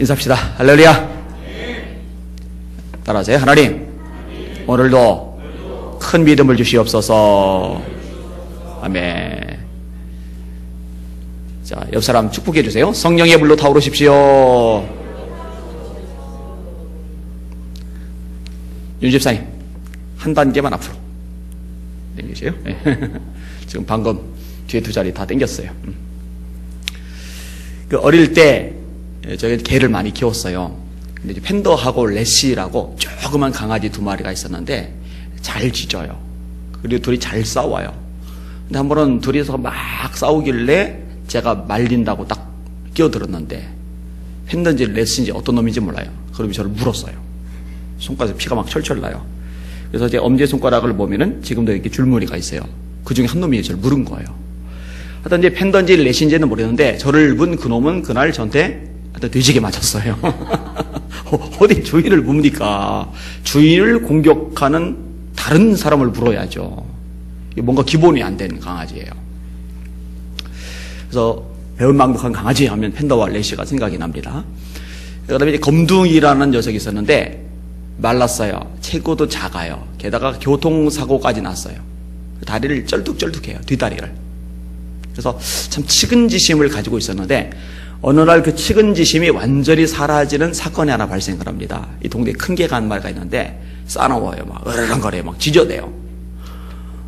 인사합시다. 할렐루야. 따라하세요. 하나님, 오늘도 큰 믿음을 주시옵소서. 아멘. 자, 옆 사람 축복해 주세요. 성령의 불로 타오르십시오. 윤 집사님, 한 단계만 앞으로 당기세요. 지금 방금 뒤에 두 자리 다 당겼어요. 그 어릴 때 저희 개를 많이 키웠어요. 근데 이제 팬더하고 레시라고 조그만 강아지 두 마리가 있었는데 잘 짖어요. 그리고 둘이 잘 싸워요. 근데 한 번은 둘이서 막 싸우길래 제가 말린다고 딱 끼어들었는데 팬더인지 레시인지 어떤 놈인지 몰라요. 그러면 저를 물었어요. 손가락에 피가 막 철철 나요. 그래서 제 엄지손가락을 보면은 지금도 이렇게 줄무늬가 있어요. 그 중에 한 놈이 저를 물은 거예요. 하여튼 이제 팬더인지 레시인지는 모르겠는데 저를 문 그 놈은 그날 저한테 하여튼 뒤지게 맞았어요. 어디 주인을 뭡니까? 주인을 공격하는 다른 사람을 물어야죠. 뭔가 기본이 안 된 강아지예요. 그래서 배은망덕한 강아지 하면 팬더와 레시가 생각이 납니다. 그 다음에 이제 검둥이라는 녀석이 있었는데 말랐어요. 체구도 작아요. 게다가 교통사고까지 났어요. 다리를 쩔뚝쩔뚝해요. 뒷다리를. 그래서 참 측은지심을 가지고 있었는데 어느 날 그 측은지심이 완전히 사라지는 사건이 하나 발생을 합니다. 이 동네에 큰 개가 한 마리가 있는데 싸나워요. 막 으르렁거려요. 막 짖어대요.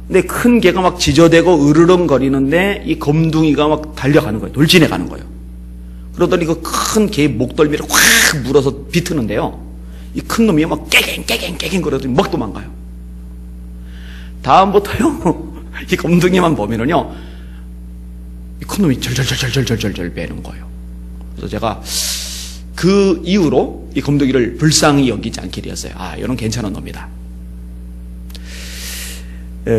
근데 큰 개가 막 짖어대고 으르렁거리는데 이 검둥이가 막 달려가는 거예요. 돌진해 가는 거예요. 그러더니 그 큰 개의 목덜미를 확 물어서 비트는데요. 이 큰 놈이 막 깨갱 거리더니 막 도망가요. 다음부터요, 이 검둥이만 보면은요, 이 큰 놈이 절절절절절절절 빼는 거예요. 그래서 제가 그 이후로 이 검둥이를 불쌍히 여기지 않게 되었어요. 아, 이런 괜찮은 놈이다.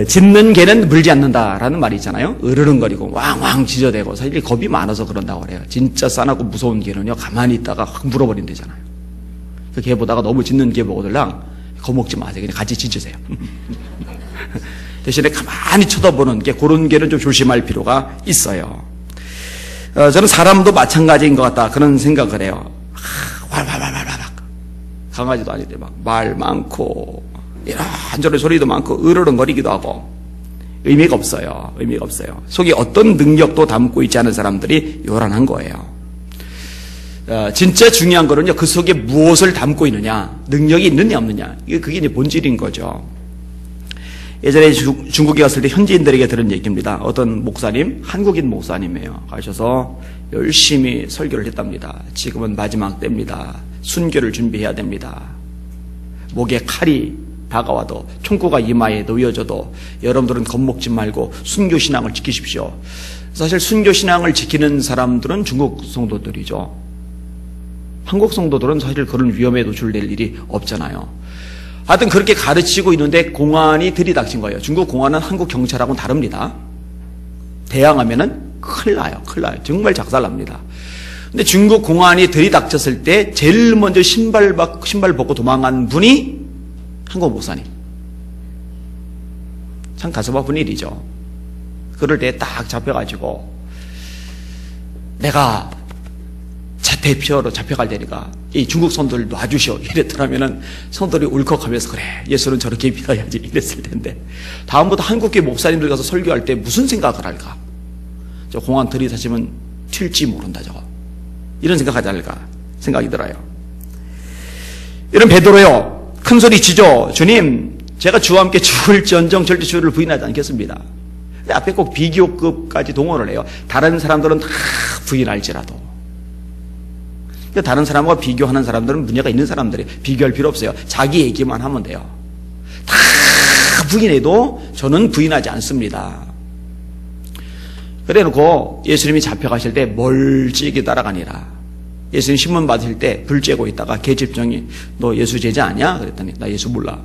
짖는 개는 물지 않는다라는 말이 있잖아요. 으르렁거리고 왕왕 짖어대고 사실 겁이 많아서 그런다고 그래요. 진짜 싸나고 무서운 개는요, 가만히 있다가 확 물어버린대잖아요. 그 개 보다가 너무 짖는 개 보고들랑 겁먹지 마세요. 그냥 같이 짖으세요. 대신에 가만히 쳐다보는 게 그런 개는 좀 조심할 필요가 있어요. 저는 사람도 마찬가지인 것 같다 그런 생각을 해요. 강아지도 아닌데 막 말 많고 이런저런 소리도 많고 으르렁거리기도 하고 의미가 없어요. 의미가 없어요. 속에 어떤 능력도 담고 있지 않은 사람들이 요란한 거예요. 진짜 중요한 거는요, 그 속에 무엇을 담고 있느냐, 능력이 있느냐 없느냐, 그게 이제 본질인 거죠. 예전에 중국에 갔을 때 현지인들에게 들은 얘기입니다. 어떤 목사님, 한국인 목사님이에요. 가셔서 열심히 설교를 했답니다. 지금은 마지막 때입니다. 순교를 준비해야 됩니다. 목에 칼이 다가와도 총구가 이마에 놓여져도 여러분들은 겁먹지 말고 순교신앙을 지키십시오. 사실 순교신앙을 지키는 사람들은 중국 성도들이죠. 한국 성도들은 사실 그런 위험에 노출될 일이 없잖아요. 하여튼 그렇게 가르치고 있는데 공안이 들이닥친 거예요. 중국 공안은 한국 경찰하고는 다릅니다. 대항하면은 큰일 나요. 큰일 나요. 정말 작살납니다. 근데 중국 공안이 들이닥쳤을 때 제일 먼저 신발 벗고 도망간 분이 한국 목사님. 참 가슴 아픈 일이죠. 그럴 때 딱 잡혀가지고 내가 대표로 잡혀갈 테니까 이 중국 성도들 놔주시오 이랬더라면은 성도들이 울컥하면서 그래 예수는 저렇게 믿어야지 이랬을 텐데 다음부터 한국계 목사님들 가서 설교할 때 무슨 생각을 할까? 저 공안 들이닥치면 튈지 모른다 저거 이런 생각하지 않을까 생각이 들어요. 이런 베드로요 큰 소리 치죠. 주님 제가 주와 함께 죽을지언정 절대 주를 부인하지 않겠습니다. 근데 앞에 꼭 비교급까지 동원을 해요. 다른 사람들은 다 부인할지라도 다른 사람과 비교하는 사람들은 문제가 있는 사람들이 비교할 필요 없어요. 자기 얘기만 하면 돼요. 다 부인해도 저는 부인하지 않습니다. 그래놓고 예수님이 잡혀가실 때 멀찍이 따라가니라. 예수님 신문 받으실 때 불 쬐고 있다가 계집종이 너 예수 제자 아니야? 그랬더니 나 예수 몰라.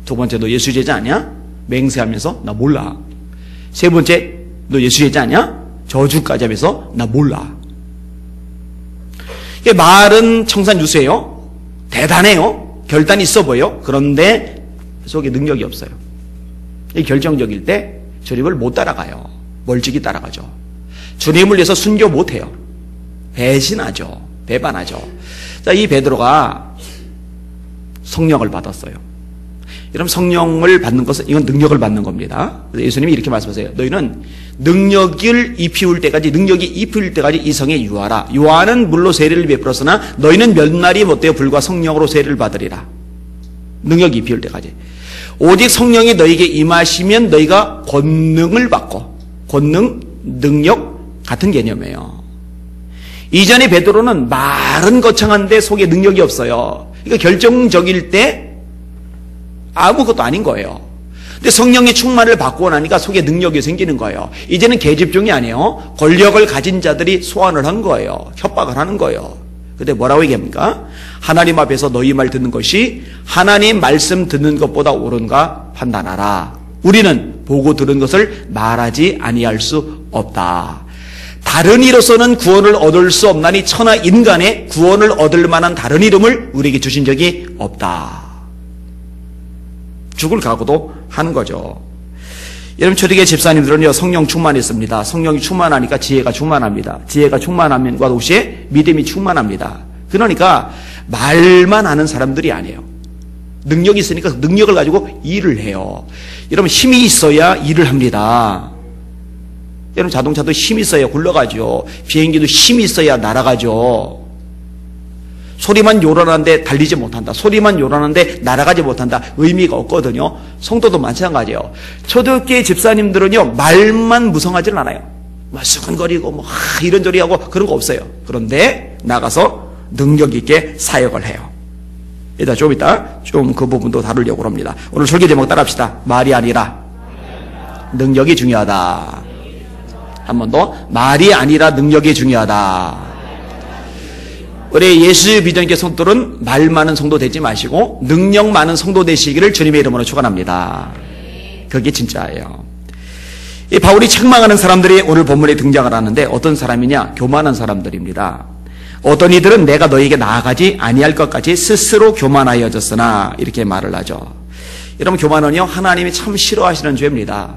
두 번째 너 예수 제자 아니야? 맹세하면서 나 몰라. 세 번째 너 예수 제자 아니야? 저주까지 하면서 나 몰라. 말은 청산유수예요. 대단해요. 결단이 있어 보여요. 그런데 속에 능력이 없어요. 결정적일 때 주님을 못 따라가요. 멀찍이 따라가죠. 주님을 위해서 순교 못해요. 배신하죠. 배반하죠. 자, 이 베드로가 성령을 받았어요. 여러분, 성령을 받는 것은 이건 능력을 받는 겁니다. 예수님이 이렇게 말씀하세요. 너희는 능력이 입힐 때까지 이 성에 유하라. 요한은 물로 세례를 베풀었으나 너희는 몇 날이 못되어 불과 성령으로 세례를 받으리라. 능력이 입힐 때까지. 오직 성령이 너희에게 임하시면 너희가 권능을 받고, 권능, 능력 같은 개념이에요. 이전에 베드로는 말은 거창한데 속에 능력이 없어요. 그러니까 결정적일 때 아무것도 아닌 거예요. 근데 성령의 충만을 받고 나니까 속에 능력이 생기는 거예요. 이제는 계집종이 아니에요. 권력을 가진 자들이 소환을 한 거예요. 협박을 하는 거예요. 근데 뭐라고 얘기합니까? 하나님 앞에서 너희 말 듣는 것이 하나님 말씀 듣는 것보다 옳은가 판단하라. 우리는 보고 들은 것을 말하지 아니할 수 없다. 다른 이로서는 구원을 얻을 수 없나니 천하 인간의 구원을 얻을 만한 다른 이름을 우리에게 주신 적이 없다. 죽을 각오도 하는 거죠. 여러분, 초대교회 집사님들은요, 성령 충만했습니다. 성령이 충만하니까 지혜가 충만합니다. 지혜가 충만함과 동시에 믿음이 충만합니다. 그러니까 말만 하는 사람들이 아니에요. 능력이 있으니까 능력을 가지고 일을 해요. 여러분, 힘이 있어야 일을 합니다. 여러분, 자동차도 힘이 있어야 굴러가죠. 비행기도 힘이 있어야 날아가죠. 소리만 요란한데 달리지 못한다. 소리만 요란한데 날아가지 못한다. 의미가 없거든요. 성도도 마찬가지예요. 초대교회 집사님들은요, 말만 무성하지는 않아요. 막 수근거리고 이런저리 하고 그런 거 없어요. 그런데 나가서 능력 있게 사역을 해요. 일단 좀 이따 좀 그 부분도 다루려고 합니다. 오늘 설교 제목 따라합시다. 말이 아니라 능력이 중요하다. 한 번 더. 말이 아니라 능력이 중요하다. 우리 예수 비전교 성도들은 말 많은 성도 되지 마시고 능력 많은 성도 되시기를 주님의 이름으로 축원합니다. 그게 진짜예요. 이 바울이 책망하는 사람들이 오늘 본문에 등장을 하는데 어떤 사람이냐? 교만한 사람들입니다. 어떤 이들은 내가 너에게 나아가지 아니할 것까지 스스로 교만하여졌으나 이렇게 말을 하죠. 여러분, 교만은요, 하나님이 참 싫어하시는 죄입니다.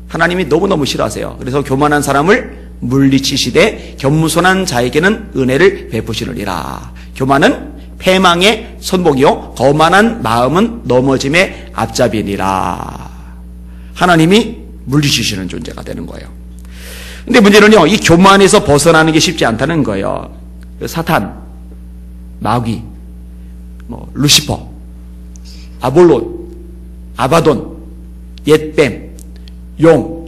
하나님이 너무너무 싫어하세요. 그래서 교만한 사람을 물리치시되 겸손한 자에게는 은혜를 베푸시느니라. 교만은 패망의 선봉이요 거만한 마음은 넘어짐의 앞잡이니라. 하나님이 물리치시는 존재가 되는 거예요. 근데 문제는요, 이 교만에서 벗어나는 게 쉽지 않다는 거예요. 사탄, 마귀, 루시퍼, 아볼론, 아바돈, 옛뱀, 용,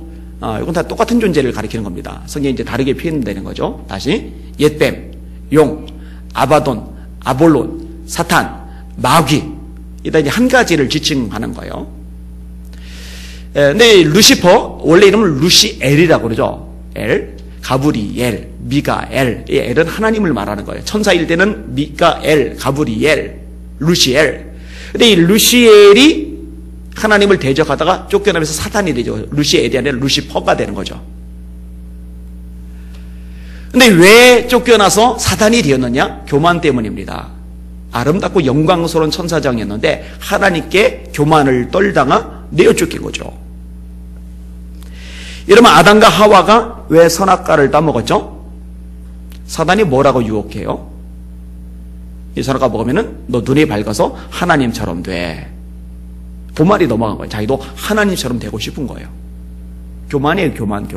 이건 다 똑같은 존재를 가리키는 겁니다. 성경이 이제 다르게 표현되는 거죠. 다시. 옛뱀, 용, 아바돈, 아볼론, 사탄, 마귀. 이다 이제 한 가지를 지칭하는 거예요. 근데 루시퍼, 원래 이름은 루시엘이라고 그러죠. 엘, 가브리엘, 미가엘. 이 엘은 하나님을 말하는 거예요. 천사일 때는 미가엘, 가브리엘, 루시엘. 근데 이 루시엘이 하나님을 대적하다가 쫓겨나면서 사탄이 되죠. 루시엘이 아니라 루시퍼가 되는 거죠. 근데 왜 쫓겨나서 사탄이 되었느냐? 교만 때문입니다. 아름답고 영광스러운 천사장이었는데 하나님께 교만을 떨다가 내어 쫓긴 거죠. 여러분, 아담과 하와가 왜 선악과를 따먹었죠? 사탄이 뭐라고 유혹해요? 이 선악과 먹으면은 너 눈이 밝아서 하나님처럼 돼. 그 말이 넘어간 거예요. 자기도 하나님처럼 되고 싶은 거예요. 교만이에요. 교만.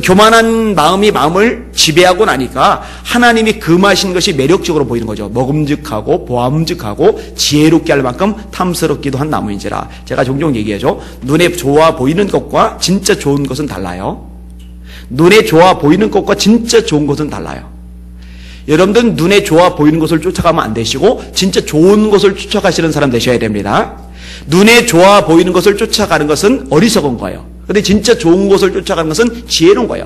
교만한 마음이 마음을 지배하고 나니까 하나님이 금하신 것이 매력적으로 보이는 거죠. 먹음직하고 보암직하고 지혜롭게 할 만큼 탐스럽기도 한 나무인지라. 제가 종종 얘기하죠. 눈에 좋아 보이는 것과 진짜 좋은 것은 달라요. 눈에 좋아 보이는 것과 진짜 좋은 것은 달라요. 여러분들은 눈에 좋아 보이는 것을 쫓아가면 안 되시고 진짜 좋은 것을 쫓아가시는 사람 되셔야 됩니다. 눈에 좋아 보이는 것을 쫓아가는 것은 어리석은 거예요. 근데 진짜 좋은 것을 쫓아가는 것은 지혜로운 거예요.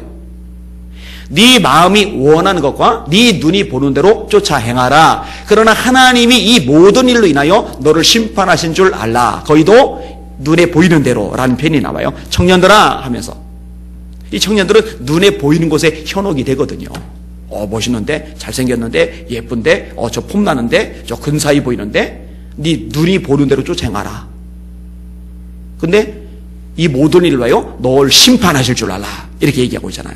네 마음이 원하는 것과 네 눈이 보는 대로 쫓아 행하라. 그러나 하나님이 이 모든 일로 인하여 너를 심판하신 줄 알라. 거기도 눈에 보이는 대로라는 편이 나와요. 청년들아 하면서. 이 청년들은 눈에 보이는 곳에 현혹이 되거든요. 멋있는데, 잘생겼는데, 예쁜데, 저 폼나는데, 저 근사해 보이는데, 네 눈이 보는 대로 쫓아 행하라. 근데 이 모든 일로 하여 널 심판하실 줄 알라. 이렇게 얘기하고 있잖아요.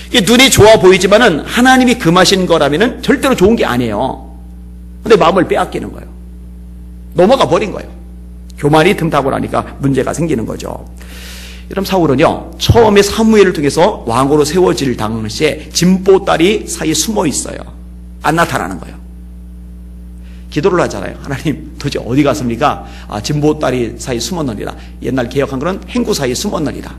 이게 눈이 좋아 보이지만은 하나님이 금하신 거라면은 절대로 좋은 게 아니에요. 근데 마음을 빼앗기는 거예요. 넘어가 버린 거예요. 교만이 틈타고 나니까 문제가 생기는 거죠. 여러분, 사울은요, 처음에 사무엘을 통해서 왕으로 세워질 당시에 진보다리 사이에 숨어 있어요. 안 나타나는 거예요. 기도를 하잖아요. 하나님, 도대체 어디 갔습니까? 진보다리 사이에 숨었느니라. 옛날 개혁한 거는 행구 사이에 숨었느니라.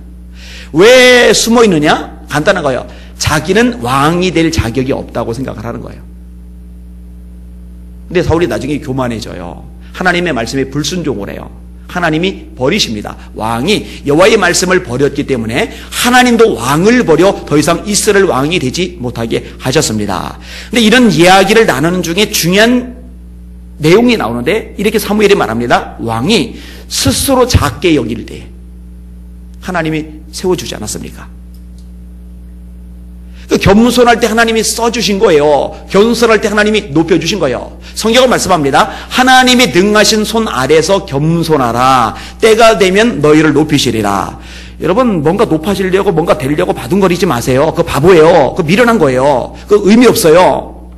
왜 숨어 있느냐? 간단한 거예요. 자기는 왕이 될 자격이 없다고 생각을 하는 거예요. 근데 사울이 나중에 교만해져요. 하나님의 말씀에 불순종을 해요. 하나님이 버리십니다. 왕이 여호와의 말씀을 버렸기 때문에 하나님도 왕을 버려 더 이상 이스라엘 왕이 되지 못하게 하셨습니다. 근데 이런 이야기를 나누는 중에 중요한 내용이 나오는데 이렇게 사무엘이 말합니다. 왕이 스스로 작게 여길 때 하나님이 세워주지 않았습니까? 겸손할 때 하나님이 써주신 거예요. 겸손할 때 하나님이 높여주신 거예요. 성경은 말씀합니다. 하나님이 능하신 손 아래서 겸손하라. 때가 되면 너희를 높이시리라. 여러분, 뭔가 높아지려고 뭔가 되려고 바둥거리지 마세요. 그거 바보예요. 그거 미련한 거예요. 그거 의미 없어요.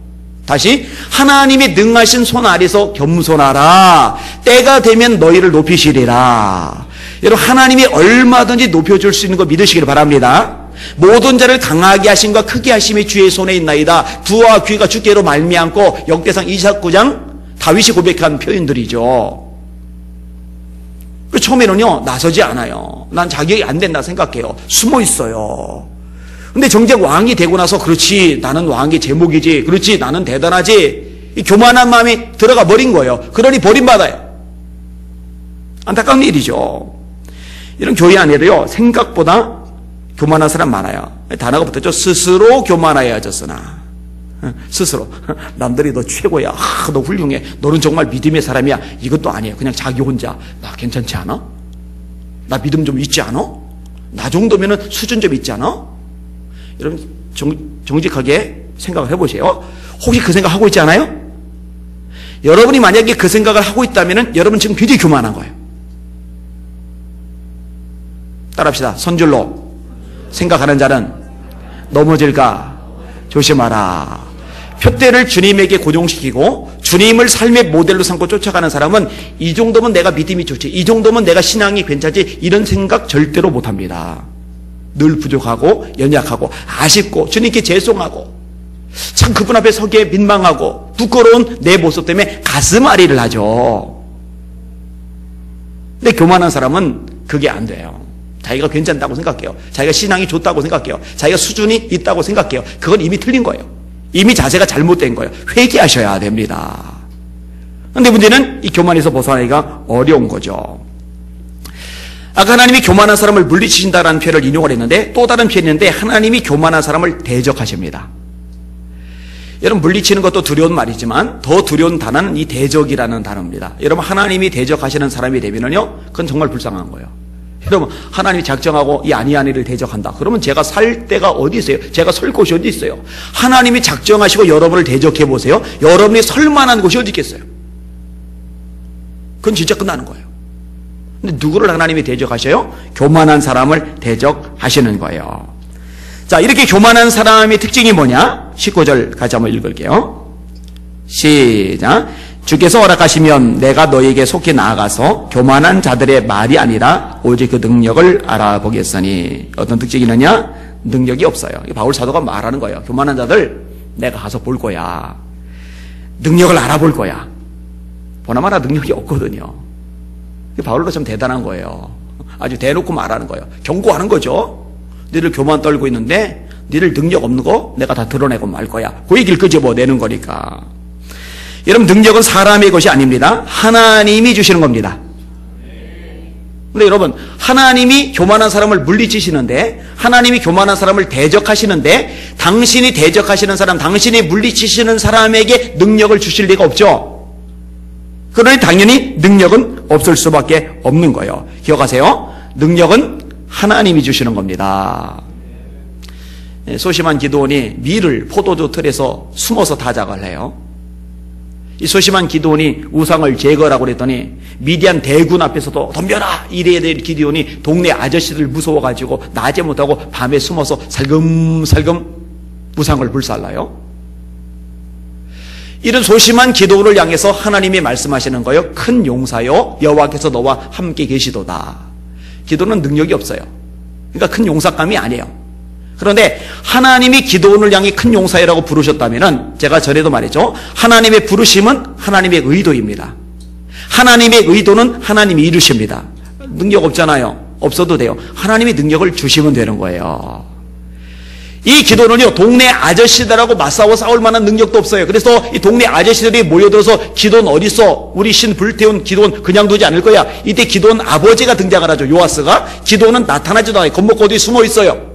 다시, 하나님이 능하신 손 아래서 겸손하라. 때가 되면 너희를 높이시리라. 여러분, 하나님이 얼마든지 높여줄 수 있는 거 믿으시길 바랍니다. 모든 자를 강하게 하심과 크게 하심이 주의 손에 있나이다. 부와 귀가 주께로 말미암고 역대상 29장 다윗이 고백한 표현들이죠. 처음에는요, 나서지 않아요. 난 자격이 안 된다 생각해요. 숨어 있어요. 근데 정작 왕이 되고 나서 그렇지, 나는 왕의 제목이지, 그렇지, 나는 대단하지, 이 교만한 마음이 들어가 버린 거예요. 그러니 버림받아요. 안타까운 일이죠. 이런 교회 안에도요, 생각보다 교만한 사람 많아요. 단어가 붙었죠. 스스로 교만하여졌으나. 스스로. 남들이 너 최고야. 너 훌륭해. 너는 정말 믿음의 사람이야. 이것도 아니에요. 그냥 자기 혼자. 나 괜찮지 않아? 나 믿음 좀 있지 않아? 나 정도면은 수준 좀 있지 않아? 여러분, 정직하게 생각을 해보세요. 혹시 그 생각 하고 있지 않아요? 여러분이 만약에 그 생각을 하고 있다면은 여러분 지금 굉장히 교만한 거예요. 따라합시다. 선줄로 생각하는 자는 넘어질까 조심하라. 표대를 주님에게 고정시키고 주님을 삶의 모델로 삼고 쫓아가는 사람은 이 정도면 내가 믿음이 좋지, 이 정도면 내가 신앙이 괜찮지, 이런 생각 절대로 못합니다. 늘 부족하고 연약하고 아쉽고 주님께 죄송하고 참 그분 앞에 서기에 민망하고 부끄러운 내 모습 때문에 가슴앓이를 하죠. 근데 교만한 사람은 그게 안 돼요. 자기가 괜찮다고 생각해요. 자기가 신앙이 좋다고 생각해요. 자기가 수준이 있다고 생각해요. 그건 이미 틀린 거예요. 이미 자세가 잘못된 거예요. 회개하셔야 됩니다. 그런데 문제는 이 교만에서 벗어나기가 어려운 거죠. 아까 하나님이 교만한 사람을 물리치신다라는 표현을 인용을 했는데 또 다른 표현인데 하나님이 교만한 사람을 대적하십니다. 여러분, 물리치는 것도 두려운 말이지만 더 두려운 단어는 이 대적이라는 단어입니다. 여러분, 하나님이 대적하시는 사람이 되면요, 그건 정말 불쌍한 거예요. 여러분, 하나님이 작정하고 이 아니를 대적한다. 그러면 제가 살 데가 어디 있어요? 제가 설 곳이 어디 있어요? 하나님이 작정하시고 여러분을 대적해 보세요. 여러분이 설 만한 곳이 어디 있겠어요? 그건 진짜 끝나는 거예요. 근데 누구를 하나님이 대적하셔요? 교만한 사람을 대적하시는 거예요. 자, 이렇게 교만한 사람의 특징이 뭐냐? 19절 같이 한번 읽을게요. 시작. 주께서 허락하시면 내가 너에게 속히 나아가서 교만한 자들의 말이 아니라 오직 그 능력을 알아보겠으니. 어떤 특징이 있느냐? 능력이 없어요. 바울 사도가 말하는 거예요. 교만한 자들 내가 가서 볼 거야. 능력을 알아볼 거야. 보나마나 능력이 없거든요. 바울도 참 대단한 거예요. 아주 대놓고 말하는 거예요. 경고하는 거죠. 너희들 교만 떨고 있는데 너희들 능력 없는 거 내가 다 드러내고 말 거야. 그 얘기를 끄집어내는 거니까. 여러분, 능력은 사람의 것이 아닙니다. 하나님이 주시는 겁니다. 근데 여러분, 하나님이 교만한 사람을 물리치시는데, 하나님이 교만한 사람을 대적하시는데, 당신이 대적하시는 사람, 당신이 물리치시는 사람에게 능력을 주실 리가 없죠. 그러니 당연히 능력은 없을 수밖에 없는 거예요. 기억하세요. 능력은 하나님이 주시는 겁니다. 소심한 기도원이 밀을 포도주 틀에서 숨어서 타작을 해요. 이 소심한 기드온이 우상을 제거하라고 그랬더니 미디안 대군 앞에서도 덤벼라 이래야 될 기드온이 동네 아저씨들 무서워가지고 낮에 못하고 밤에 숨어서 살금살금 우상을 불살라요. 이런 소심한 기드온을 향해서 하나님이 말씀하시는 거예요. 큰 용사요 여호와께서 너와 함께 계시도다. 기드온은 능력이 없어요. 그러니까 큰 용사감이 아니에요. 그런데 하나님이 기드온을 향해 큰 용사라고 부르셨다면 제가 전에도 말했죠. 하나님의 부르심은 하나님의 의도입니다. 하나님의 의도는 하나님이 이루십니다. 능력 없잖아요. 없어도 돼요. 하나님이 능력을 주시면 되는 거예요. 이 기드온은요 동네 아저씨들하고 맞싸워 싸울 만한 능력도 없어요. 그래서 이 동네 아저씨들이 모여들어서 기드온 어딨어? 우리 신 불태운 기드온 그냥 두지 않을 거야. 이때 기드온 아버지가 등장을 하죠. 요아스가. 기드온은 나타나지도 않아요. 겁먹고 어디 숨어 있어요.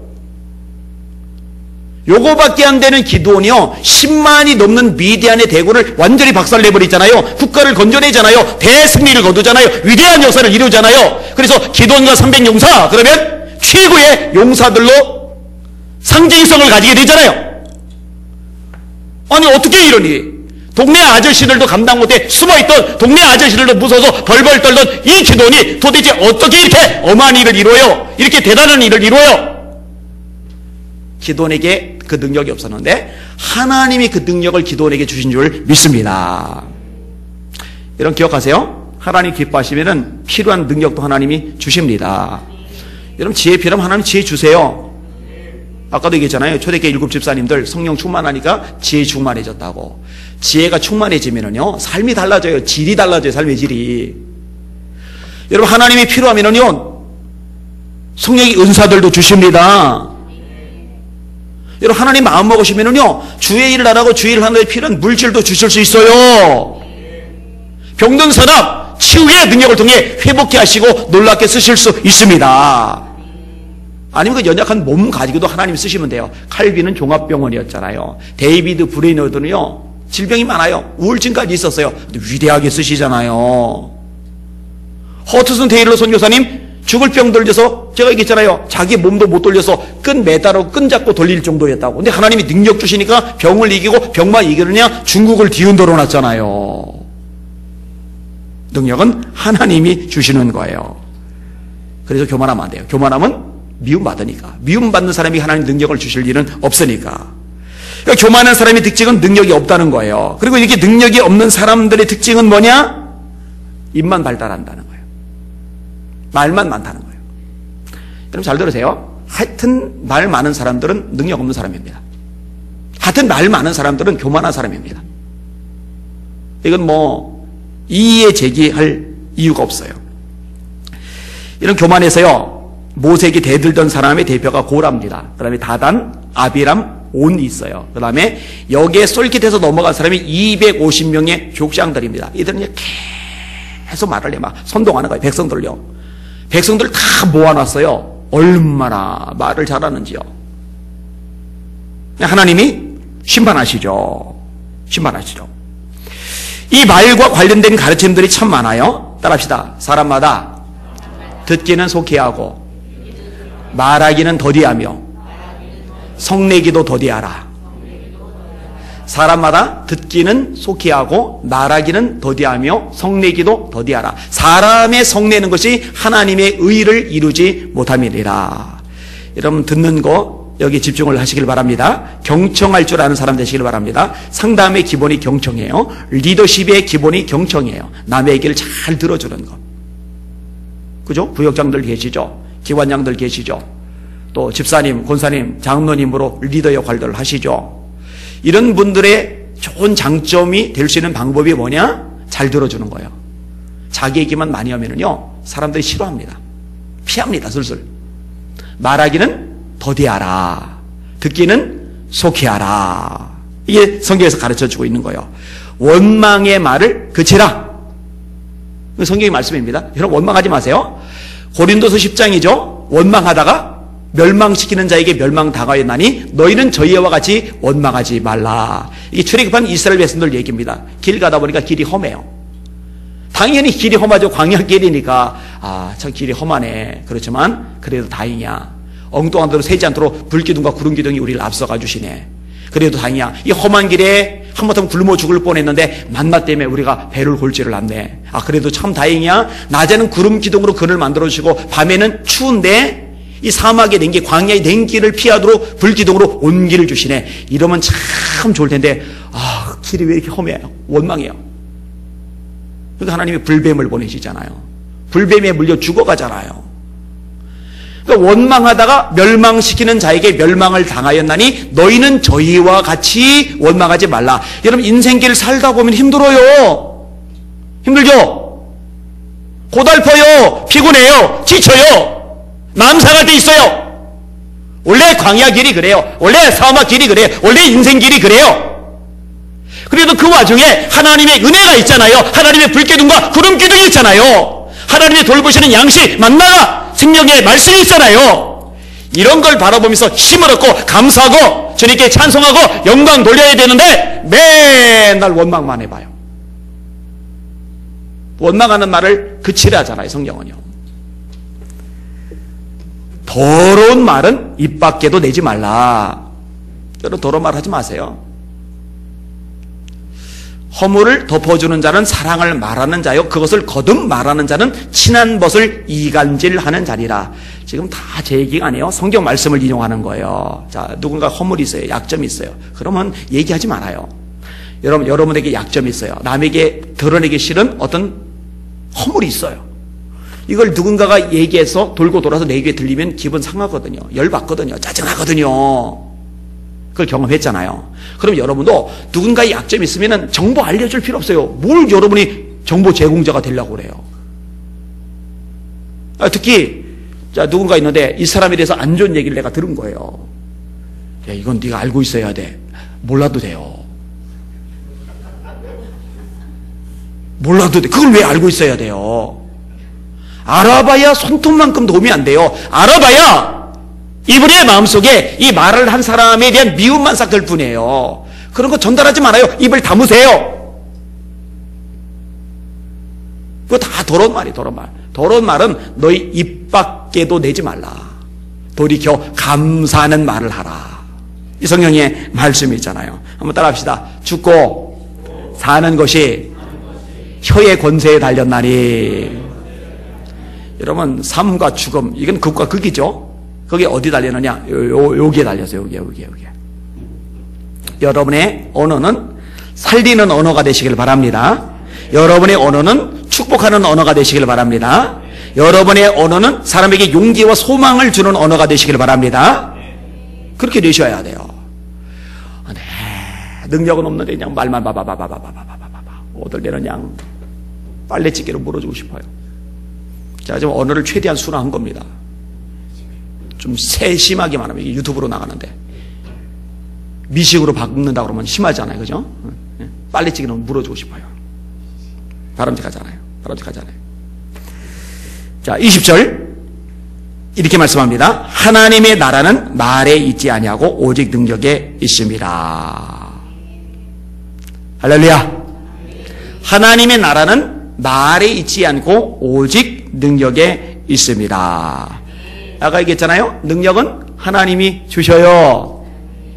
요거밖에 안 되는 기드온이요 10만이 넘는 미디안의 대군을 완전히 박살내버리잖아요. 국가를 건져내잖아요. 대승리를 거두잖아요. 위대한 역사를 이루잖아요. 그래서 기드온과 300용사 그러면 최고의 용사들로 상징성을 가지게 되잖아요. 아니 어떻게 이러니? 동네 아저씨들도 감당 못해 숨어있던 동네 아저씨들도 무서워서 벌벌 떨던 이 기드온이 도대체 어떻게 이렇게 어마한 일을 이루어요? 이렇게 대단한 일을 이루어요? 기드온에게 그 능력이 없었는데 하나님이 그 능력을 기드온에게 주신 줄 믿습니다. 여러분 기억하세요? 하나님 기뻐하시면 필요한 능력도 하나님이 주십니다. 여러분 지혜 필요하면 하나님 지혜 주세요. 아까도 얘기했잖아요. 초대교회 7 집사님들 성령 충만하니까 지혜 충만해졌다고. 지혜가 충만해지면요 삶이 달라져요. 질이 달라져요. 삶의 질이. 여러분 하나님이 필요하면요 성령의 은사들도 주십니다. 여러분 하나님 마음 먹으시면요 주의 일을 안 하고 주의 일을 하는 데 필요한 물질도 주실 수 있어요. 병든 사람 치유의 능력을 통해 회복케 하시고 놀랍게 쓰실 수 있습니다. 아니면 그 연약한 몸 가지고도 하나님 쓰시면 돼요. 칼빈은 종합병원이었잖아요. 데이비드 브레이너드는요 질병이 많아요. 우울증까지 있었어요. 근데 위대하게 쓰시잖아요. 허트슨 테일러 선교사님 죽을 병 들려서 제가 얘기했잖아요. 자기 몸도 못 돌려서 끈 매달고 끈 잡고 돌릴 정도였다고. 근데 하나님이 능력 주시니까 병을 이기고 병만 이기느냐 중국을 뒤흔들어 놨잖아요. 능력은 하나님이 주시는 거예요. 그래서 교만하면 안 돼요. 교만하면 미움받으니까. 미움받는 사람이 하나님 능력을 주실 일은 없으니까. 그러니까 교만한 사람의 특징은 능력이 없다는 거예요. 그리고 이렇게 능력이 없는 사람들의 특징은 뭐냐? 입만 발달한다는 거예요. 말만 많다는 거예요. 여러분 잘 들으세요. 하여튼 말 많은 사람들은 능력 없는 사람입니다. 하여튼 말 많은 사람들은 교만한 사람입니다. 이건 뭐 이의에 제기할 이유가 없어요. 이런 교만에서요 모색이 대들던 사람의 대표가 고라입니다. 그 다음에 다단, 아비람, 온이 있어요. 그 다음에 여기에 솔깃해서 넘어간 사람이 250명의 족장들입니다. 이들은 계속 말을 해 막 선동하는 거예요. 백성들요. 백성들 다 모아놨어요. 얼마나 말을 잘하는지요. 하나님이 심판하시죠. 심판하시죠. 이 말과 관련된 가르침들이 참 많아요. 따라합시다. 사람마다 듣기는 속히 하고 말하기는 더디하며 성내기도 더디하라. 사람마다 듣기는 속히 하고 말하기는 더디하며 성내기도 더디하라. 사람의 성내는 것이 하나님의 의를 이루지 못함이니라. 여러분 듣는 거 여기 집중을 하시길 바랍니다. 경청할 줄 아는 사람 되시길 바랍니다. 상담의 기본이 경청이에요. 리더십의 기본이 경청이에요. 남의 얘기를 잘 들어주는 거. 그죠? 부역장들 계시죠? 기관장들 계시죠? 또 집사님, 권사님, 장로님으로 리더 역할들을 하시죠? 이런 분들의 좋은 장점이 될 수 있는 방법이 뭐냐? 잘 들어주는 거예요. 자기 얘기만 많이 하면은요, 사람들이 싫어합니다. 피합니다, 슬슬. 말하기는 더디하라. 듣기는 속히 하라. 이게 성경에서 가르쳐 주고 있는 거예요. 원망의 말을 그치라. 성경의 말씀입니다. 여러분 원망하지 마세요. 고린도서 10장이죠. 원망하다가 멸망시키는 자에게 멸망당하였나니 너희는 저희와 같이 원망하지 말라. 이게 출애굽한 이스라엘 백성들 얘기입니다. 길 가다 보니까 길이 험해요. 당연히 길이 험하죠. 광야길이니까 참 길이 험하네. 그렇지만 그래도 다행이야. 엉뚱한 데로 새지 않도록 불기둥과 구름기둥이 우리를 앞서가 주시네. 그래도 다행이야. 이 험한 길에 한번더 굶어 죽을 뻔했는데 만나 때문에 우리가 배를 골지를 않네. 아, 그래도 참 다행이야. 낮에는 구름 기둥으로 그늘 만들어주시고 밤에는 추운데 이 사막의 냉기, 광야의 냉기를 피하도록 불기둥으로 온기를 주시네. 이러면 참 좋을 텐데 길이 왜 이렇게 험해요? 원망해요. 그러니까 하나님이 불뱀을 보내시잖아요. 불뱀에 물려 죽어가잖아요. 그러니까 원망하다가 멸망시키는 자에게 멸망을 당하였나니 너희는 저희와 같이 원망하지 말라. 여러분, 인생길 살다 보면 힘들어요. 힘들죠? 고달퍼요. 피곤해요. 지쳐요. 마음 상할 때 있어요. 원래 광야 길이 그래요. 원래 사막 길이 그래요. 원래 인생 길이 그래요. 그래도 그 와중에 하나님의 은혜가 있잖아요. 하나님의 불기둥과 구름 기둥이 있잖아요. 하나님의 돌보시는 양식, 만나가 생명의 말씀이 있잖아요. 이런 걸 바라보면서 힘을 얻고 감사하고 주님께 찬송하고 영광 돌려야 되는데 맨날 원망만 해봐요. 원망하는 말을 그치라 하잖아요, 성경은요. 더러운 말은 입 밖에도 내지 말라. 여러분, 더러운 말 하지 마세요. 허물을 덮어주는 자는 사랑을 말하는 자요, 그것을 거듭 말하는 자는 친한 것을 이간질하는 자리라. 지금 다 제 얘기가 아니에요. 성경 말씀을 인용하는 거예요. 자, 누군가 허물이 있어요. 약점이 있어요. 그러면 얘기하지 말아요. 여러분에게 약점이 있어요. 남에게 드러내기 싫은 어떤 허물이 있어요. 이걸 누군가가 얘기해서 돌고 돌아서 내 귀에 들리면 기분 상하거든요. 열받거든요. 짜증나거든요. 그걸 경험했잖아요. 그럼 여러분도 누군가의 약점이 있으면 정보 알려줄 필요 없어요. 뭘 여러분이 정보 제공자가 되려고 그래요. 특히 누군가 있는데 이 사람에 대해서 안 좋은 얘기를 내가 들은 거예요. 야, 이건 네가 알고 있어야 돼. 몰라도 돼요. 몰라도 돼. 그걸 왜 알고 있어야 돼요? 알아봐야 손톱만큼 도움이 안 돼요. 알아봐야 이분의 마음속에 이 말을 한 사람에 대한 미움만 싹들 뿐이에요. 그런 거 전달하지 말아요. 입을 다무세요. 그거 다 더러운 말이에요. 더러운 말. 더러운 말은 너희 입 밖에도 내지 말라. 돌이켜 감사하는 말을 하라. 이 성경에 말씀이 있잖아요. 한번 따라합시다. 죽고 사는 것이 혀의 권세에 달렸나니. 여러분, 삶과 죽음, 이건 극과 극이죠. 거기 어디 달리느냐? 여기에 달렸어요. 여기에. 여러분의 언어는 살리는 언어가 되시길 바랍니다. 여러분의 언어는 축복하는 언어가 되시길 바랍니다. 여러분의 언어는 사람에게 용기와 소망을 주는 언어가 되시길 바랍니다. 그렇게 되셔야 돼요. 네, 능력은 없는데 그냥 말만 오들 때는 그냥 빨래집게로 물어주고 싶어요. 제가 지금 언어를 최대한 순화한 겁니다. 좀 세심하게 말하면 유튜브로 나가는데 미식으로 바꾼다 그러면 심하잖아요. 그죠? 빨래찌개는 물어주고 싶어요. 바람직하잖아요. 자, 20절 이렇게 말씀합니다. 하나님의 나라는 말에 있지 아니하고 오직 능력에 있습니다. 할렐루야. 하나님의 나라는 말에 있지 않고 오직 능력에 있습니다. 아까 얘기했잖아요. 능력은 하나님이 주셔요.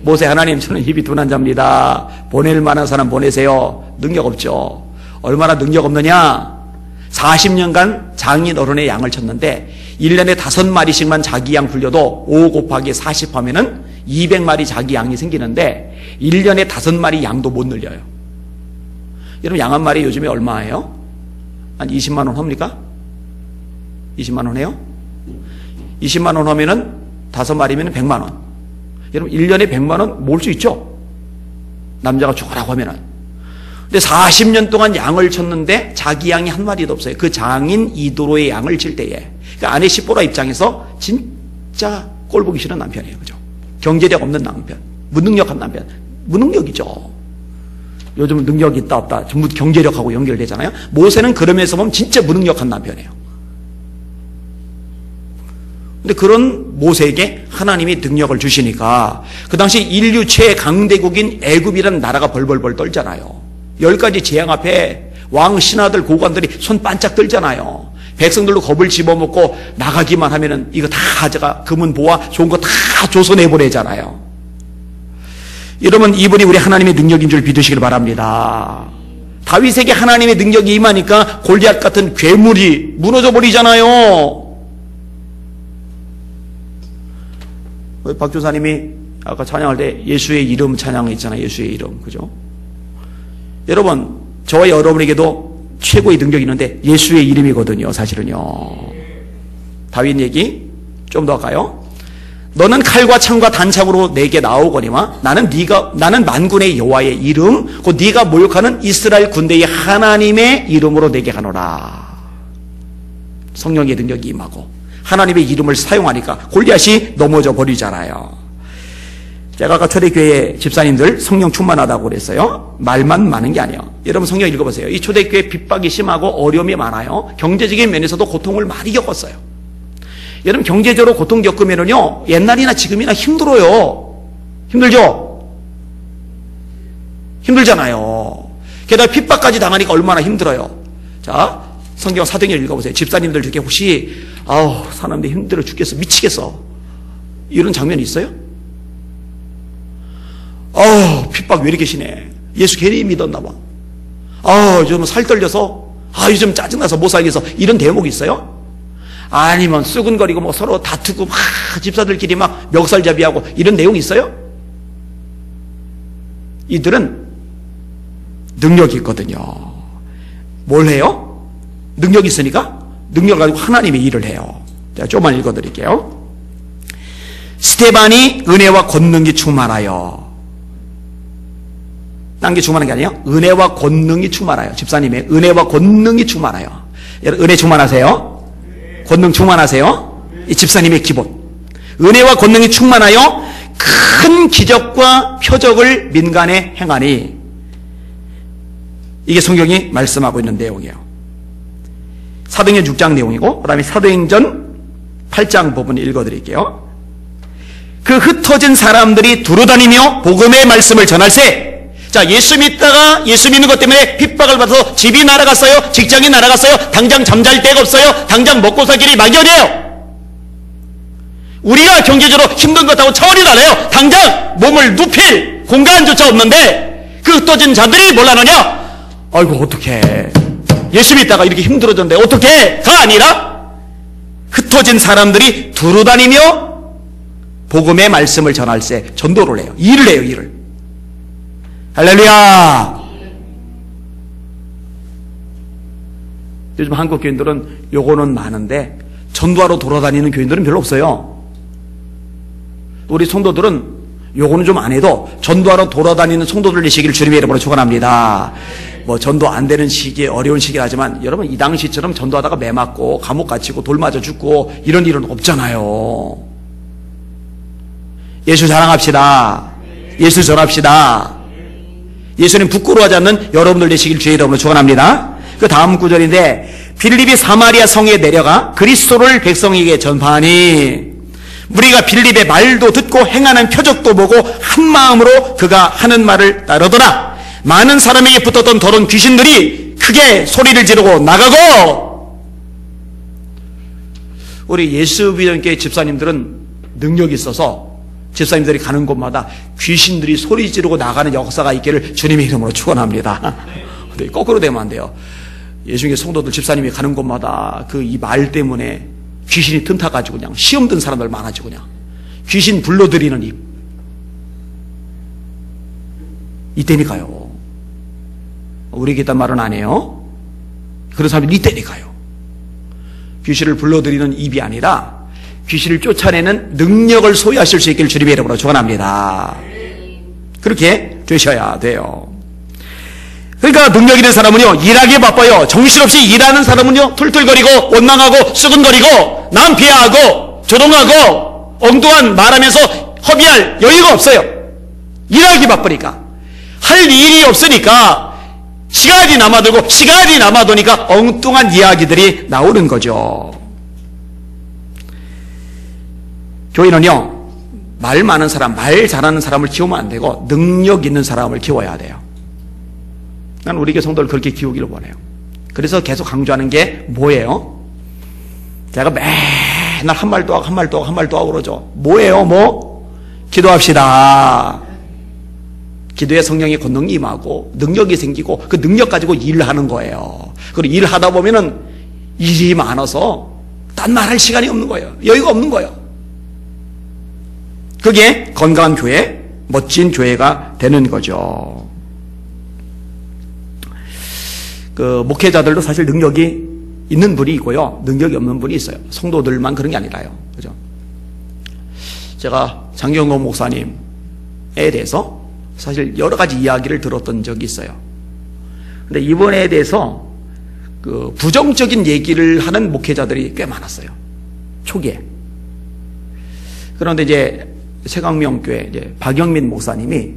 모세, 하나님, 저는 입이 둔한 자입니다. 보낼 만한 사람 보내세요. 능력 없죠. 얼마나 능력 없느냐? 40년간 장인 어른의 양을 쳤는데 1년에 5마리씩만 자기 양 굴려도 5 곱하기 40 하면은 200마리 자기 양이 생기는데 1년에 5마리 양도 못 늘려요. 여러분, 양 한 마리 요즘에 얼마예요? 한 20만 원 합니까? 20만 원 해요? 20만 원 하면은 5마리면 100만 원. 여러분, 1년에 100만 원 모을 수 있죠? 남자가 죽으라고 하면은. 근데 40년 동안 양을 쳤는데 자기 양이 한 마리도 없어요. 그 장인 이도로의 양을 칠 때에. 그러니까 아내 시보라 입장에서 진짜 꼴보기 싫은 남편이에요. 그죠? 경제력 없는 남편. 무능력한 남편. 무능력이죠. 요즘은 능력이 있다 없다 전부 경제력하고 연결되잖아요. 모세는 그러면서 보면 진짜 무능력한 남편이에요. 근데 그런 모세에게 하나님이 능력을 주시니까 그 당시 인류 최강대국인 애굽이라는 나라가 벌벌벌 떨잖아요. 10가지 재앙 앞에 왕 신하들 고관들이 손 반짝 들잖아요. 백성들도 겁을 집어먹고 나가기만 하면은 이거 다 가져가 금은 보화 좋은 거 다 줘서 내보내잖아요. 여러분, 이분이 우리 하나님의 능력인 줄 믿으시길 바랍니다. 다윗에게 하나님의 능력이 임하니까 골리앗 같은 괴물이 무너져 버리잖아요. 박 조사님이 아까 찬양할 때 예수의 이름 찬양했잖아요. 예수의 이름. 그죠? 여러분, 저와 여러분에게도 최고의 능력이 있는데 예수의 이름이거든요. 사실은요. 다윗 얘기 좀 더 할까요? 너는 칼과 창과 단창으로 내게 나오거니와 나는 만군의 여호와의 이름 곧 네가 모욕하는 이스라엘 군대의 하나님의 이름으로 내게 하노라. 성령의 능력이 임하고 하나님의 이름을 사용하니까 골리앗이 넘어져 버리잖아요. 제가 아까 초대교회 집사님들 성령 충만하다고 그랬어요. 말만 많은 게 아니에요. 여러분 성경 읽어보세요. 이 초대교회 핍박이 심하고 어려움이 많아요. 경제적인 면에서도 고통을 많이 겪었어요. 여러분 경제적으로 고통 겪으면은요 옛날이나 지금이나 힘들어요. 힘들죠? 힘들잖아요. 게다가 핍박까지 당하니까 얼마나 힘들어요. 자, 성경 사도행전 읽어보세요. 집사님들 중에 혹시 사람들이 힘들어 죽겠어, 미치겠어, 이런 장면이 있어요? 핍박 왜 이렇게 심해? 예수 괜히 믿었나 봐. 요즘 살 떨려서, 요즘 짜증나서 못 살겠어, 이런 대목이 있어요? 아니면 쓰근거리고 뭐 서로 다투고 막 집사들끼리 막 멱살잡이하고 이런 내용이 있어요? 이들은 능력이 있거든요. 뭘 해요? 능력이 있으니까 능력을 가지고 하나님의 일을 해요. 제가 조금만 읽어드릴게요. 스데반이 은혜와 권능이 충만하여. 딴 게 충만한 게 아니에요. 은혜와 권능이 충만하여. 집사님의 은혜와 권능이 충만하여. 여러분 은혜 충만하세요? 권능 충만하세요? 이 집사님의 기본. 은혜와 권능이 충만하여 큰 기적과 표적을 민간에 행하니. 이게 성경이 말씀하고 있는 내용이에요. 사도행전 6장 내용이고, 그 다음에 사도행전 8장 부분 읽어드릴게요. 그 흩어진 사람들이 두루다니며 복음의 말씀을 전할세. 자, 예수 믿다가 예수 믿는 것 때문에 핍박을 받아서 집이 날아갔어요. 직장이 날아갔어요. 당장 잠잘 데가 없어요. 당장 먹고 살길이 막연해요. 우리가 경제적으로 힘든 것 하고 차원이 달라요. 당장 몸을 눕힐 공간조차 없는데 그 흩어진 자들이 뭘라 하느냐? 아이고 어떡해, 예수 믿다가 이렇게 힘들어졌는데 어떡해? 가 아니라 흩어진 사람들이 두루다니며 복음의 말씀을 전할세. 전도를 해요. 일을 해요. 일을. 할렐루야. 요즘 한국 교인들은 요거는 많은데 전도하러 돌아다니는 교인들은 별로 없어요. 우리 성도들은 요거는 좀 안 해도 전도하러 돌아다니는 성도들 되시기를 주님의 이름으로 축원합니다. 뭐 전도 안 되는 시기에 어려운 시기라지만 여러분 이 당시처럼 전도하다가 매 맞고 감옥 갇히고 돌 맞아 죽고 이런 일은 없잖아요. 예수 자랑합시다. 예수 전합시다. 예수님 부끄러워하지 않는 여러분들 되시길 주의 이름으로 축원합니다. 그 다음 구절인데 빌립이 사마리아 성에 내려가 그리스도를 백성에게 전파하니 우리가 빌립의 말도 듣고 행하는 표적도 보고 한 마음으로 그가 하는 말을 따르더라. 많은 사람에게 붙었던 더러운 귀신들이 크게 소리를 지르고 나가고. 우리 예수 믿음교회 집사님들은 능력이 있어서 집사님들이 가는 곳마다 귀신들이 소리 지르고 나가는 역사가 있기를 주님의 이름으로 축원합니다. 근데 거꾸로 되면 안 돼요. 예수님의 성도들 집사님이 가는 곳마다 그 이 말 때문에 귀신이 틈타가지고 그냥 시험 든 사람들 많아지고 그냥 귀신 불러들이는 입. 이때니까요. 우리에게 있단 말은 안 해요. 그런 사람이 이때니까요. 귀신을 불러들이는 입이 아니라 귀신을 쫓아내는 능력을 소유하실 수 있기를 주님의 이름으로 축원합니다. 그렇게 되셔야 돼요. 그러니까 능력 있는 사람은요 일하기에 바빠요. 정신없이 일하는 사람은요 툴툴거리고 원망하고 수근거리고 남 비하하고 조롱하고 엉뚱한 말하면서 허비할 여유가 없어요. 일하기 바쁘니까. 할 일이 없으니까 시간이 남아들고 시간이 남아도니까 엉뚱한 이야기들이 나오는 거죠. 교인은요 말 많은 사람, 말 잘하는 사람을 키우면 안 되고 능력 있는 사람을 키워야 돼요. 난 우리 교회 성도를 그렇게 키우기를 원해요. 그래서 계속 강조하는 게 뭐예요? 제가 맨날 한 말도 하고 한 말도 하고 한 말도 하고 그러죠. 뭐예요? 뭐? 기도합시다. 기도에 성령의 권능이 임하고 능력이 생기고 그 능력 가지고 일을 하는 거예요. 그리고 일을 하다 보면은 일이 많아서 딴 말 할 시간이 없는 거예요. 여유가 없는 거예요. 그게 건강한 교회, 멋진 교회가 되는 거죠. 그 목회자들도 사실 능력이 있는 분이 있고요, 능력이 없는 분이 있어요. 성도들만 그런 게 아니라요. 그죠? 제가 장경호 목사님에 대해서 사실 여러 가지 이야기를 들었던 적이 있어요. 근데 이번에 대해서 그 부정적인 얘기를 하는 목회자들이 꽤 많았어요. 초기에. 그런데 이제 세강명교회 이제 박영민 목사님이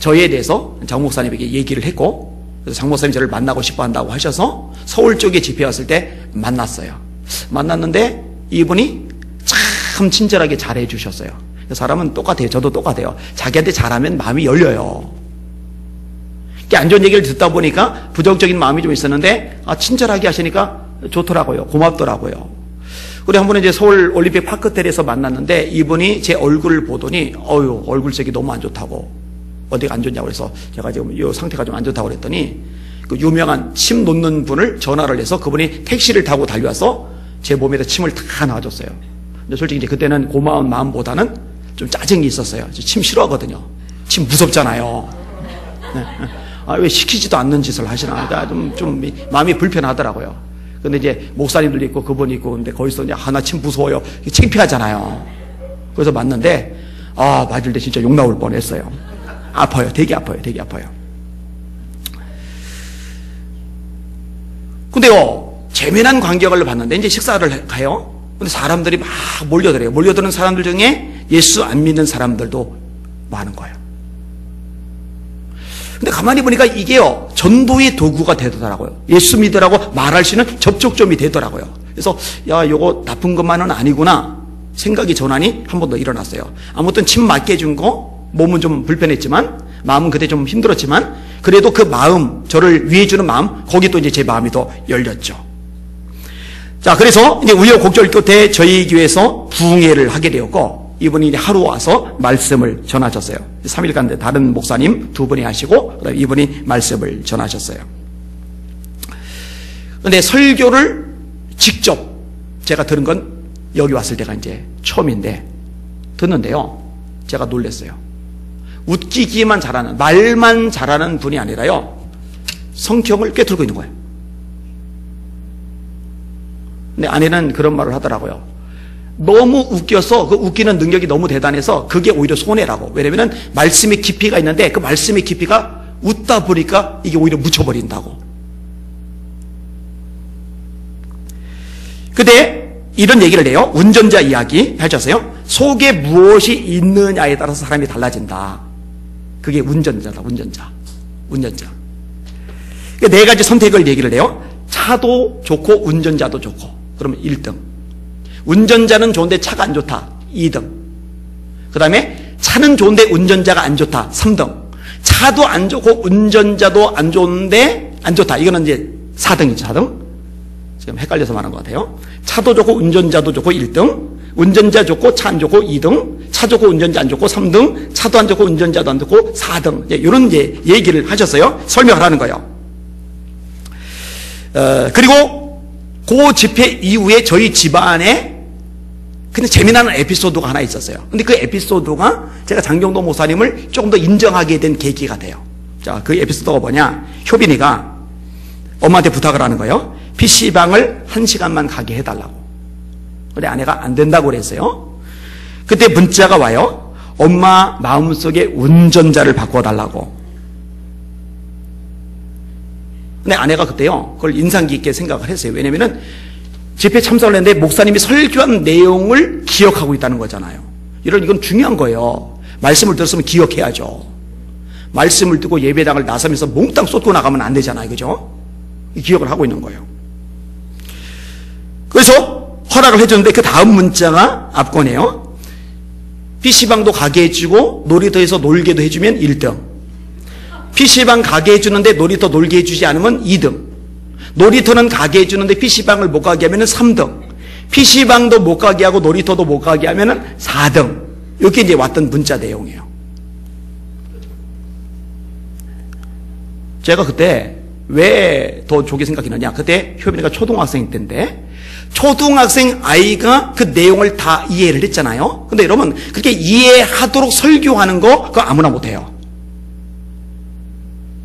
저에 대해서 장 목사님에게 얘기를 했고, 그래서 장 목사님 저를 만나고 싶어 한다고 하셔서 서울 쪽에 집회 왔을 때 만났어요. 만났는데 이분이 참 친절하게 잘해 주셨어요. 사람은 똑같아요. 저도 똑같아요. 자기한테 잘하면 마음이 열려요. 안 좋은 얘기를 듣다 보니까 부정적인 마음이 좀 있었는데 친절하게 하시니까 좋더라고요. 고맙더라고요. 우리 한 번은 이제 서울 올림픽 파크텔에서 만났는데 이분이 제 얼굴을 보더니 얼굴색이 너무 안 좋다고, 어디가 안 좋냐고 그래서 제가 지금 이 상태가 좀 안 좋다고 그랬더니 그 유명한 침 놓는 분을 전화를 해서 그분이 택시를 타고 달려와서 제 몸에다 침을 다 놔줬어요. 근데 솔직히 이제 그때는 고마운 마음보다는 좀 짜증이 있었어요. 침 싫어하거든요. 침 무섭잖아요. 네. 왜 시키지도 않는 짓을 하시나. 좀 마음이 불편하더라고요. 근데 이제 목사님들 있고 그분이 있고 근데 거기서 이제 나 침 무서워요. 창피하잖아요. 그래서 맞는데 맞을 때 진짜 욕 나올 뻔했어요. 아파요. 되게 아파요. 되게 아파요. 근데요, 재미난 광경을 봤는데 이제 식사를 가요. 근데 사람들이 막 몰려들어요. 몰려드는 사람들 중에 예수 안 믿는 사람들도 많은 거예요. 근데 가만히 보니까 이게요, 전도의 도구가 되더라고요. 예수 믿으라고 말할 수 있는 접촉점이 되더라고요. 그래서 요거 나쁜 것만은 아니구나 생각이 전환이 한 번 더 일어났어요. 아무튼 침 맞게 해준 거 몸은 좀 불편했지만 마음은 그때 좀 힘들었지만 그래도 그 마음, 저를 위해주는 마음, 거기 또 이제 제 마음이 더 열렸죠. 자, 그래서 이제 우여곡절 끝에 저희 교회에서 부흥회를 하게 되었고, 이분이 이제 하루 와서 말씀을 전하셨어요. 3일간 다른 목사님 두 분이 하시고, 그다음에 이분이 말씀을 전하셨어요. 근데 설교를 직접 제가 들은 건 여기 왔을 때가 이제 처음인데, 듣는데요, 제가 놀랐어요. 웃기기만 잘하는, 말만 잘하는 분이 아니라요, 성경을 꿰뚫고 있는 거예요. 근데 아내는 그런 말을 하더라고요. 너무 웃겨서 그 웃기는 능력이 너무 대단해서 그게 오히려 손해라고. 왜냐면은 말씀의 깊이가 있는데 그 말씀의 깊이가 웃다 보니까 이게 오히려 묻혀버린다고. 근데 이런 얘기를 해요. 운전자 이야기 해줬어요. 속에 무엇이 있느냐에 따라서 사람이 달라진다. 그게 운전자다. 운전자. 그러니까 네 가지 선택을 얘기를 해요. 차도 좋고 운전자도 좋고. 그러면 1등. 운전자는 좋은데 차가 안 좋다. 2등. 그 다음에 차는 좋은데 운전자가 안 좋다. 3등. 차도 안 좋고 운전자도 안 좋은데 안 좋다. 이거는 이제 4등이죠. 4등. 지금 헷갈려서 말한 것 같아요. 차도 좋고 운전자도 좋고 1등. 운전자 좋고 차 안 좋고 2등. 차 좋고 운전자 안 좋고 3등. 차도 안 좋고 운전자도 안 좋고 4등. 이런 이제 얘기를 하셨어요. 설명을 하는 거예요. 그리고 그 집회 이후에 저희 집안에 근데 재미나는 에피소드가 하나 있었어요. 근데 그 에피소드가 제가 장경도 목사님을 조금 더 인정하게 된 계기가 돼요. 자, 그 에피소드가 뭐냐? 효빈이가 엄마한테 부탁을 하는 거예요. PC방을 1시간만 가게 해달라고. 근데 아내가 안 된다고 그랬어요. 그때 문자가 와요. 엄마 마음속에 운전자를 바꿔달라고. 근데 아내가 그때요, 그걸 인상 깊게 생각을 했어요. 왜냐면은 집회 참석을 했는데 목사님이 설교한 내용을 기억하고 있다는 거잖아요. 이건 중요한 거예요. 말씀을 들었으면 기억해야죠. 말씀을 듣고 예배당을 나서면서 몽땅 쏟고 나가면 안 되잖아요. 그죠? 기억을 하고 있는 거예요. 그래서 허락을 해줬는데 그 다음 문자가 앞권이에요. PC방도 가게 해주고 놀이터에서 놀게도 해주면 1등. PC방 가게 해주는데 놀이터 놀게 해주지 않으면 2등. 놀이터는 가게 해주는데 PC방을 못 가게 하면 3등. PC방도 못 가게 하고 놀이터도 못 가게 하면 4등. 이렇게 이제 왔던 문자 내용이에요. 제가 그때 왜 더 좋게 생각했느냐. 그때 효빈이가 초등학생 때인데 초등학생 아이가 그 내용을 다 이해를 했잖아요. 근데 여러분 그렇게 이해하도록 설교하는 거 그거 아무나 못해요.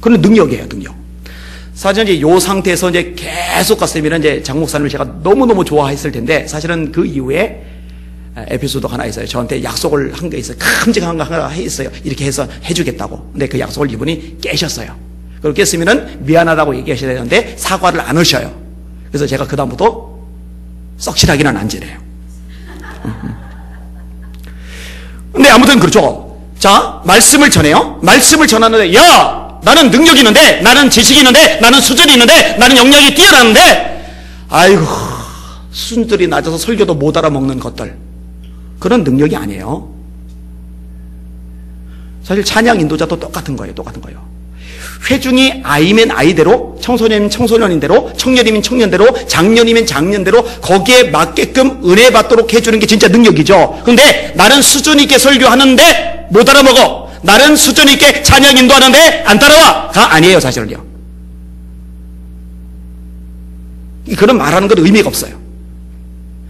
그건 능력이에요. 능력. 사실은 이제 요 상태에서 이제 계속 갔으면 이제 장 목사님을 제가 너무너무 좋아했을 텐데 사실은 그 이후에 에피소드가 하나 있어요. 저한테 약속을 한 게 있어요. 큼직한 거 하나 했어요. 이렇게 해서 해주겠다고. 근데 그 약속을 이분이 깨셨어요. 그렇게 했으면은 미안하다고 얘기하셔야 되는데 사과를 안 하셔요. 그래서 제가 그다음부터 썩칠하기는 안 지내요. 근데 아무튼 그렇죠. 자, 말씀을 전해요. 말씀을 전하는데, 야! 나는 능력이 있는데, 나는 지식이 있는데, 나는 수준이 있는데, 나는 영역이 뛰어나는데, 아이고, 수준들이 낮아서 설교도 못 알아먹는 것들. 그런 능력이 아니에요. 사실 찬양 인도자도 똑같은 거예요. 똑같은 거예요. 회중이 아이면 아이대로, 청소년이면 청소년인대로, 청년이면 청년대로, 장년이면 장년대로 거기에 맞게끔 은혜 받도록 해주는 게 진짜 능력이죠. 그런데 나는 수준 있게 설교하는데 못 알아먹어. 나는 수준 있게 찬양 인도하는데 안 따라와.가 아니에요. 사실은요. 그런 말하는 건 의미가 없어요.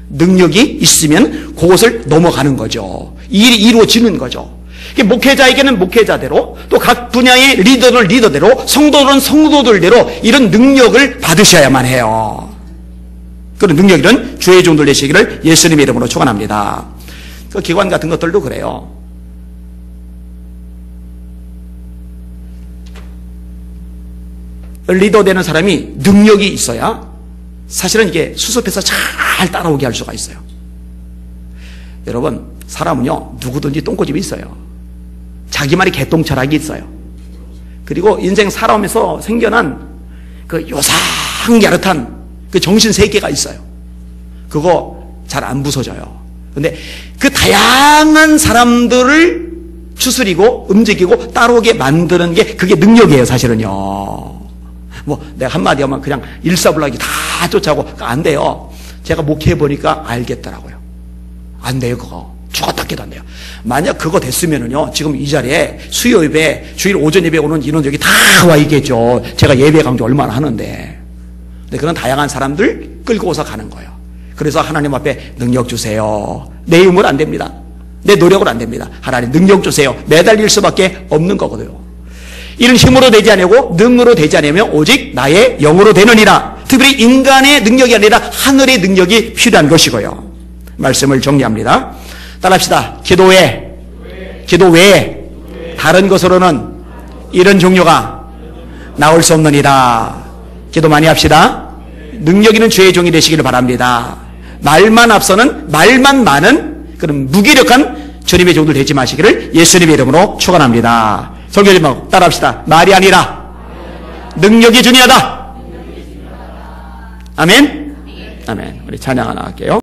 능력이 있으면 그것을 넘어가는 거죠. 일이 이루어지는 거죠. 목회자에게는 목회자대로 또 각 분야의 리더는 리더대로 성도들은 성도들대로 이런 능력을 받으셔야만 해요. 그런 능력이란 주의 종들 되시기를 예수님의 이름으로 축원합니다. 그 기관 같은 것들도 그래요. 리더 되는 사람이 능력이 있어야 사실은 이게 수습해서 잘 따라오게 할 수가 있어요. 여러분, 사람은요 누구든지 똥꼬집이 있어요. 자기만의 개똥철학이 있어요. 그리고 인생 살아오면서 생겨난 그 요상야릇한 그 정신 세계가 있어요. 그거 잘 안 부서져요. 근데 그 다양한 사람들을 추스리고 움직이고 따라오게 만드는 게 그게 능력이에요. 사실은요. 뭐 내가 한마디 하면 그냥 일사불란하게 다 쫓아오고 안 돼요. 제가 목회해보니까 알겠더라고요. 안 돼요. 그거 죽었다 깨도 안 돼요. 만약 그거 됐으면은요 지금 이 자리에 수요 예배 주일 오전 예배 오는 인원들이 다 와 있겠죠. 제가 예배 강조 얼마나 하는데. 근데 그런 다양한 사람들 끌고 오서 가는 거예요. 그래서 하나님 앞에 능력 주세요. 내 힘으로 안 됩니다. 내 노력으로 안 됩니다. 하나님 능력 주세요. 매달릴 수밖에 없는 거거든요. 이런 힘으로 되지 아니고 능으로 되지 않으면 오직 나의 영으로 되느니라. 특별히 인간의 능력이 아니라 하늘의 능력이 필요한 것이고요. 말씀을 정리합니다. 따라합시다. 기도 외에 다른 것으로는 이런 종류가 나올 수 없느니라. 기도 많이 합시다. 능력 있는 주의 종이 되시기를 바랍니다. 말만 앞서는 말만 많은 그런 무기력한 주님의 종들 되지 마시기를 예수님의 이름으로 축원합니다. 설교 좀 하고 따라합시다. 말이 아니라 능력이 중요하다. 아멘. 아멘. 우리 찬양 하나 할게요.